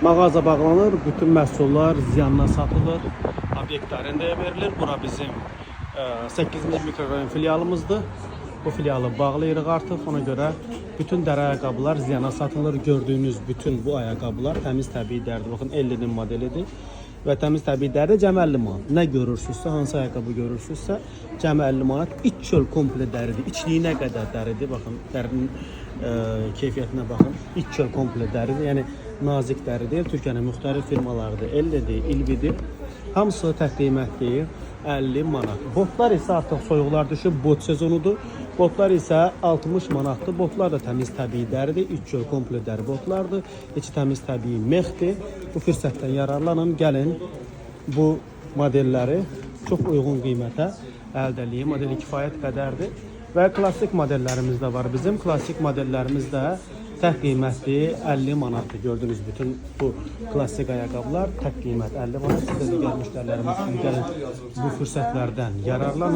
Mağaza bağlanır, bütün məhsullar ziyanla satılır, obyekt arendaya verilir. Bura bizim 8-ci mikrorayon filialımızdır. Bu filialı bağlayırıq artıq. Ona görə bütün dərə ayaqqabılar ziyana satılır. Gördüyünüz bütün bu ayaqqabılar təmiz təbii dərdir. Baxın 50'nin modelidir. Və təmiz təbii dəri cəmi 50 manat. Nə görürsünüzsə, hansı ayaqqabı görürsünüzsə, cəmi 50 manat. İç çöl komple dəridir. İçliyinə qədər dəridir. Baxın, dərinin keyfiyyətinə baxın. İç çöl komple dəridir. Yəni nazik dəridir. Türkiyənin müxtəlif firmalarıdır. Ellidir, İlvidir. Hamısı tək qiymətdir. 50 manat. Botlar isə artıq soyuqlar düşüb, bot sezonudur. Botlar isə 60 manatdır. Botlar da təmiz təbii dəridir. İç çöl komple dəri botlardır. İçi təmiz təbii mexdir. Bu fürsətdən yararlanın, gəlin bu modelləri çox uyğun qiymətə əldə eləyin. Modeli kifayət qədərdir. Və klassik modellərimiz də var. Bizim klassik modellərimiz də tək qiymətdir 50 manatdır. Gördüyünüz bütün bu klassik ayaqqabılar tək qiymət 50 manat. Sizə də gəlmişlərimiz üçün gəlin bu fürsətlərdən yararlanın.